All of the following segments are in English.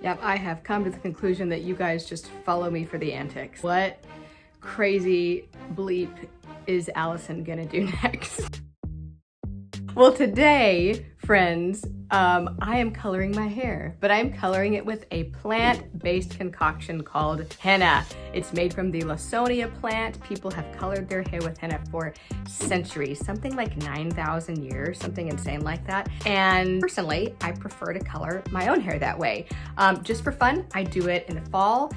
Yep, I have come to the conclusion that you guys just follow me for the antics. What crazy bleep is Alyson gonna do next? Well, today, friends, I am coloring my hair, but I'm coloring it with a plant-based concoction called henna. It's made from the Lawsonia plant. People have colored their hair with henna for centuries, something like 9,000 years, something insane like that. And personally, I prefer to color my own hair that way. Just for fun, I do it in the fall.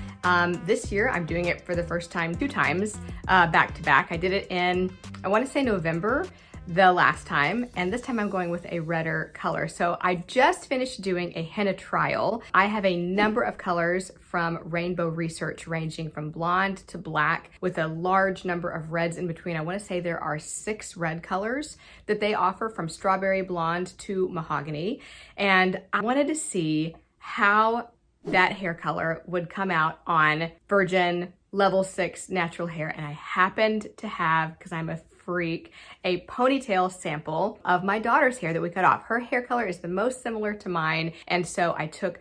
This year, I'm doing it for the first time 2 times back to back. I did it in, I want to say November, the last time, and this time I'm going with a redder color. So I just finished doing a henna trial. I have a number of colors from Rainbow Research, ranging from blonde to black, with a large number of reds in between. I want to say there are 6 red colors that they offer, from strawberry blonde to mahogany. And I wanted to see how that hair color would come out on virgin level 6 natural hair. And I happened to have, because I'm a freak, a ponytail sample of my daughter's hair that we cut off. Her hair color is the most similar to mine, and so I took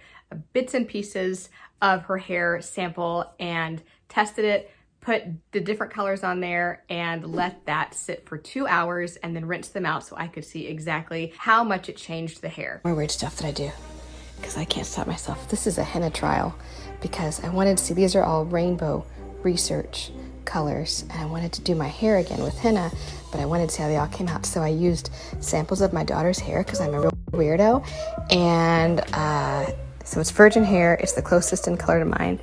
bits and pieces of her hair sample and tested it, put the different colors on there, and let that sit for 2 hours and then rinse them out so I could see exactly how much it changed the hair. More weird stuff that I do, because I can't stop myself. This is a henna trial because I wanted to see, these are all Rainbow Research colors, and I wanted to do my hair again with henna, but I wanted to see how they all came out. So I used samples of my daughter's hair because I'm a real weirdo, and so it's virgin hair. It's the closest in color to mine,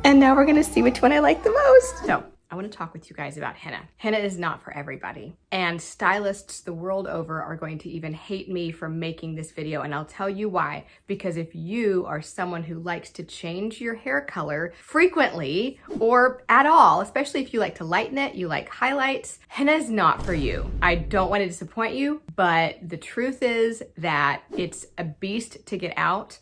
and now we're gonna see which one I like the most. So I want to talk with you guys about henna. Henna is not for everybody, and stylists the world over are going to even hate me for making this video, and I'll tell you why. Because if you are someone who likes to change your hair color frequently or at all, especially if you like to lighten it, you like highlights, henna is not for you. I don't want to disappoint you, but the truth is that it's a beast to get out.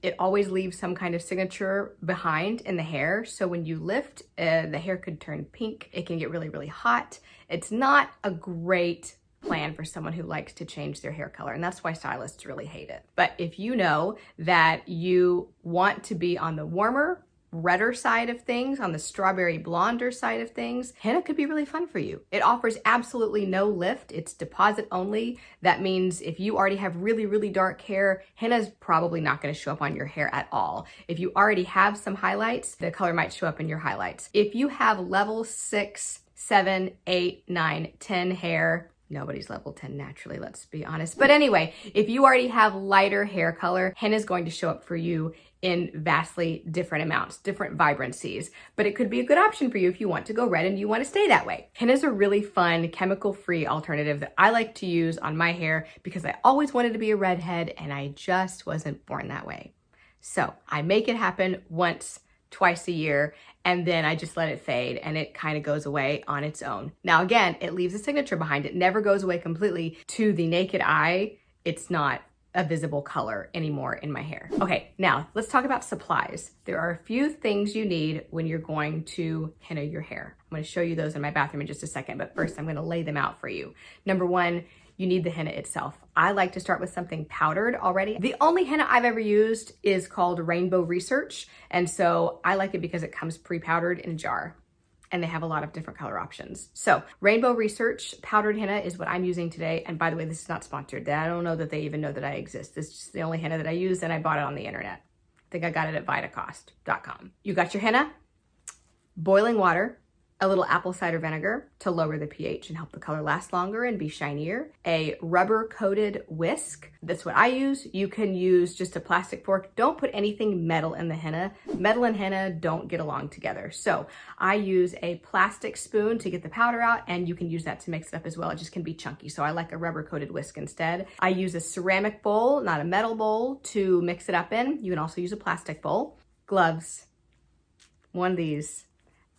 It always leaves some kind of signature behind in the hair. So when you lift, the hair could turn pink. It can get really, really hot. It's not a great plan for someone who likes to change their hair color, and that's why stylists really hate it. But if you know that you want to be on the warmer, redder side of things, on the strawberry blonder side of things, henna could be really fun for you. It offers absolutely no lift. It's deposit only. That means if you already have really, really dark hair, henna is probably not going to show up on your hair at all. If you already have some highlights, the color might show up in your highlights. If you have level 6, 7, 8, 9, 10 hair, nobody's level 10 naturally, let's be honest. But anyway, if you already have lighter hair color, henna is going to show up for you in vastly different amounts, different vibrancies. But it could be a good option for you if you want to go red and you want to stay that way. Henna is a really fun, chemical-free alternative that I like to use on my hair because I always wanted to be a redhead and I just wasn't born that way. So I make it happen once, twice a year, and then I just let it fade and it kind of goes away on its own. Now again, it leaves a signature behind. It never goes away completely. To the naked eye, it's not a visible color anymore in my hair. Okay, now let's talk about supplies. There are a few things you need when you're going to henna your hair. I'm going to show you those in my bathroom in just a second, but first I'm going to lay them out for you. Number 1, you need the henna itself. I like to start with something powdered already. The only henna I've ever used is called Rainbow Research, and so I like it because it comes pre-powdered in a jar, and they have a lot of different color options. So Rainbow Research powdered henna is what I'm using today. And by the way, this is not sponsored. I don't know that they even know that I exist. This is just the only henna that I used, and I bought it on the internet. I think I got it at vitacost.com. You got your henna, boiling water, a little apple cider vinegar to lower the pH and help the color last longer and be shinier, a rubber coated whisk. That's what I use. You can use just a plastic fork. Don't put anything metal in the henna. Metal and henna don't get along together. So I use a plastic spoon to get the powder out, and you can use that to mix it up as well. It just can be chunky. So I like a rubber coated whisk instead. I use a ceramic bowl, not a metal bowl, to mix it up in. You can also use a plastic bowl, gloves, one of these,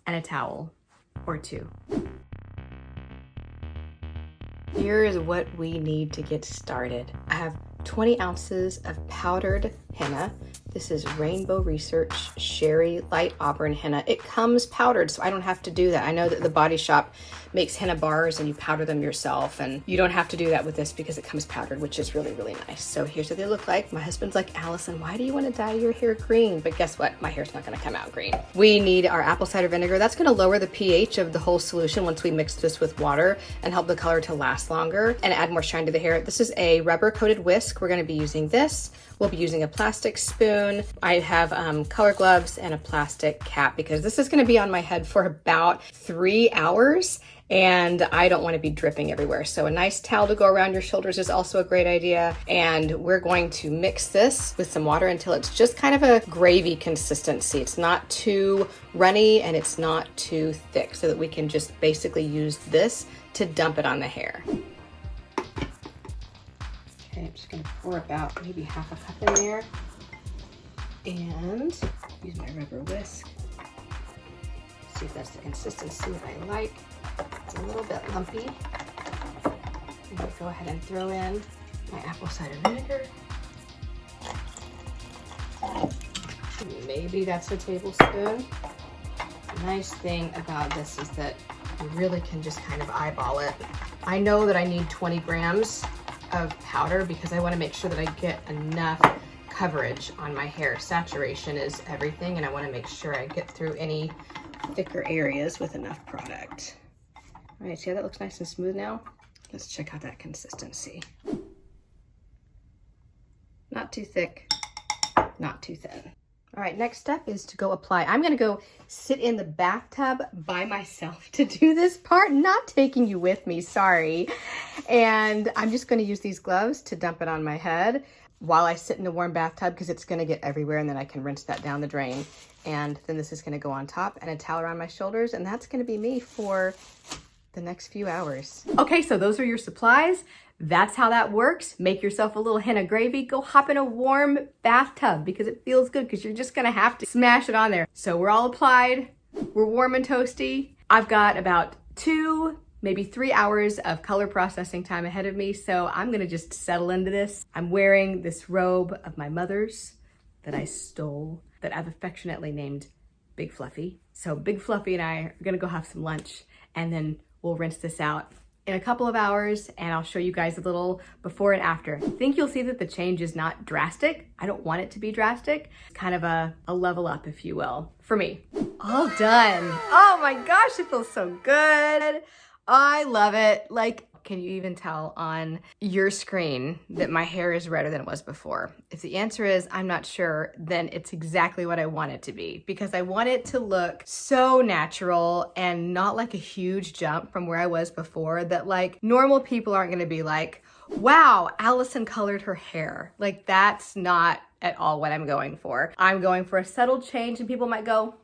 and a towel or 2. Here is what we need to get started. I have 20 ounces of powdered henna. This is Rainbow Research Sherry Light Auburn Henna. It comes powdered, so I don't have to do that. I know that the Body Shop makes henna bars and you powder them yourself, and you don't have to do that with this because it comes powdered, which is really, really nice. So here's what they look like. My husband's like, Alyson, why do you want to dye your hair green? But guess what? My hair's not going to come out green. We need our apple cider vinegar. That's going to lower the pH of the whole solution once we mix this with water and help the color to last longer and add more shine to the hair. This is a rubber coated whisk. We're going to be using this. We'll be using a plastic spoon. I have color gloves and a plastic cap because this is going to be on my head for about 3 hours and I don't want to be dripping everywhere. So a nice towel to go around your shoulders is also a great idea. And we're going to mix this with some water until it's just kind of a gravy consistency. It's not too runny and it's not too thick, so that we can just basically use this to dump it on the hair. Okay, I'm just gonna pour about maybe half a cup in there and use my rubber whisk. See if that's the consistency that I like. It's a little bit lumpy. I'm gonna go ahead and throw in my apple cider vinegar. Maybe that's a tablespoon. The nice thing about this is that you really can just kind of eyeball it. I know that I need 20 grams of powder because I want to make sure that I get enough coverage on my hair. Saturation is everything, and I want to make sure I get through any thicker areas with enough product. All right, see how that looks nice and smooth now? Let's check out that consistency. Not too thick, not too thin. All right, next step is to go apply. I'm gonna go sit in the bathtub by myself to do this part, not taking you with me, sorry. And I'm just gonna use these gloves to dump it on my head while I sit in the warm bathtub because it's gonna get everywhere, and then I can rinse that down the drain. And then this is gonna go on top, and a towel around my shoulders, and that's gonna be me for the next few hours. Okay, so those are your supplies. That's how that works. Make yourself a little henna gravy. Go hop in a warm bathtub because it feels good, because you're just gonna have to smash it on there. So we're all applied. We're warm and toasty. I've got about 2, maybe 3 hours of color processing time ahead of me, so I'm gonna just settle into this. I'm wearing this robe of my mother's that I stole, that I've affectionately named Big Fluffy. So Big Fluffy and I are gonna go have some lunch, and then we'll rinse this out in a couple of hours, and I'll show you guys a little before and after. I think you'll see that the change is not drastic. I don't want it to be drastic. Kind of a level up, if you will, for me. All done. Oh my gosh, it feels so good. I love it. Like, can you even tell on your screen that my hair is redder than it was before? If the answer is I'm not sure, then it's exactly what I want it to be, because I want it to look so natural and not like a huge jump from where I was before, that like normal people aren't gonna be like, wow, Alyson colored her hair. Like, that's not at all what I'm going for. I'm going for a subtle change, and people might go,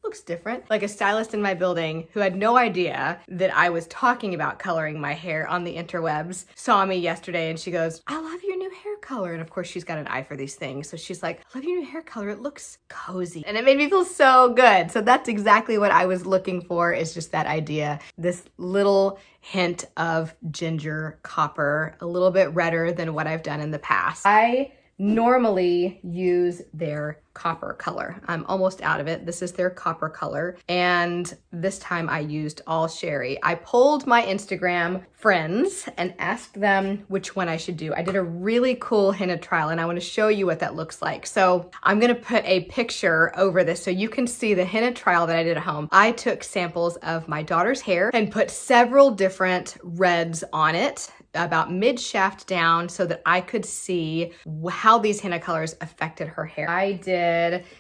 looks different. Like a stylist in my building who had no idea that I was talking about coloring my hair on the interwebs saw me yesterday, and she goes, I love your new hair color. And of course she's got an eye for these things. So she's like, I love your new hair color. It looks cozy. And it made me feel so good. So that's exactly what I was looking for, is just that idea. This little hint of ginger copper, a little bit redder than what I've done in the past. I normally use their copper color. I'm almost out of it. This is their copper color, and this time I used all sherry. I polled my Instagram friends and asked them which one I should do. I did a really cool henna trial, and I want to show you what that looks like. So I'm gonna put a picture over this so you can see the henna trial that I did at home. I took samples of my daughter's hair and put several different reds on it, about mid-shaft down, so that I could see how these henna colors affected her hair. I did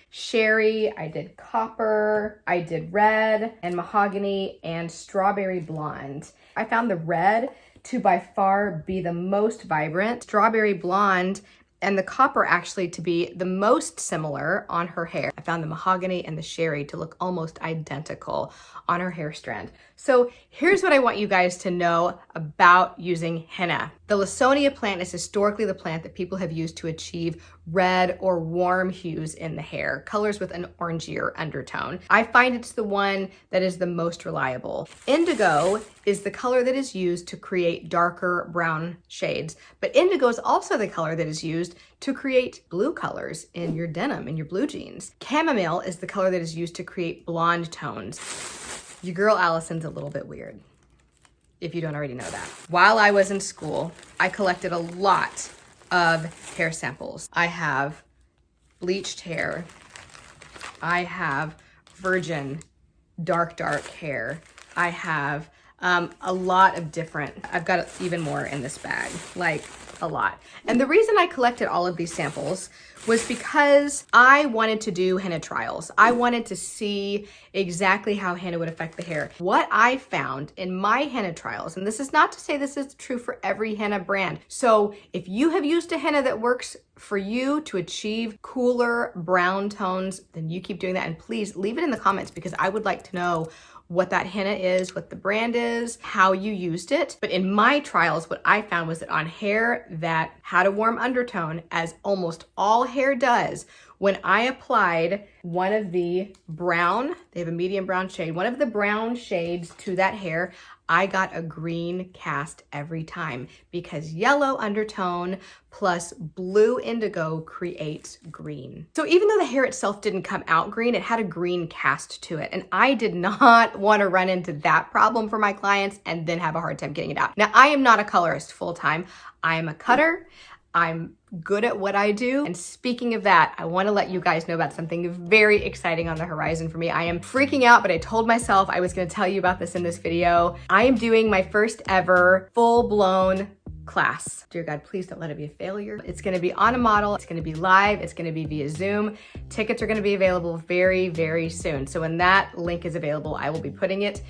sherry, I did copper, I did red and mahogany and strawberry blonde. I found the red to by far be the most vibrant, strawberry blonde and the copper actually to be the most similar on her hair. I found the mahogany and the sherry to look almost identical on her hair strand. So here's what I want you guys to know about using henna. The Lawsonia plant is historically the plant that people have used to achieve red or warm hues in the hair, colors with an orangier undertone. I find it's the one that is the most reliable. Indigo is the color that is used to create darker brown shades, but indigo is also the color that is used to create blue colors in your denim, in your blue jeans. Chamomile is the color that is used to create blonde tones. Your girl Alyson's a little bit weird, if you don't already know that. While I was in school, I collected a lot of hair samples. I have bleached hair. I have virgin dark hair. I have a lot of different, I've got even more in this bag, like a lot. And the reason I collected all of these samples was because I wanted to do henna trials. I wanted to see exactly how henna would affect the hair. What I found in my henna trials, and this is not to say this is true for every henna brand. So if you have used a henna that works for you to achieve cooler brown tones, then you keep doing that. And please leave it in the comments because I would like to know what that henna is, what the brand is, how you used it. But in my trials, what I found was that on hair that had a warm undertone, as almost all hair does, when I applied one of the brown, they have a medium brown shade, one of the brown shades to that hair, I got a green cast every time because yellow undertone plus blue indigo creates green. So even though the hair itself didn't come out green, it had a green cast to it. And I did not want to run into that problem for my clients and then have a hard time getting it out. Now, I am not a colorist full-time. I am a cutter. I'm good at what I do. And speaking of that, I want to let you guys know about something very exciting on the horizon for me. I am freaking out, but I told myself I was going to tell you about this in this video. I am doing my first ever full-blown class. Dear God, please don't let it be a failure. It's going to be on a model. It's going to be live. It's going to be via Zoom. Tickets are going to be available very, very soon. So when that link is available, I will be putting it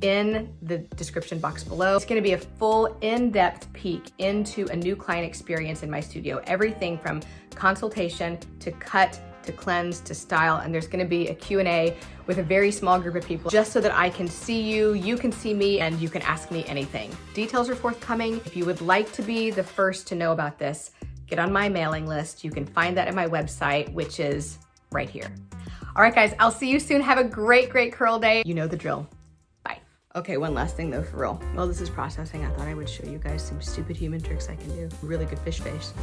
in the description box below. It's gonna be a full in-depth peek into a new client experience in my studio. Everything from consultation to cut to cleanse to style, and there's gonna be a Q&A with a very small group of people just so that I can see you, you can see me, and you can ask me anything. Details are forthcoming. If you would like to be the first to know about this, get on my mailing list. You can find that at my website, which is right here. All right, guys, I'll see you soon. Have a great, great curl day. You know the drill. Okay, one last thing though, for real. While this is processing, I thought I would show you guys some stupid human tricks I can do. Really good fish face.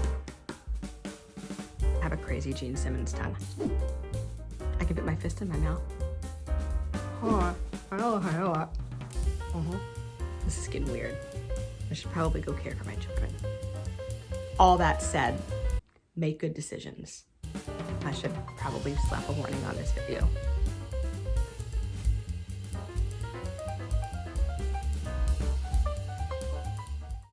I have a crazy Gene Simmons tongue. I can put my fist in my mouth. This is getting weird. I should probably go care for my children. All that said, make good decisions. I should probably slap a warning on this video.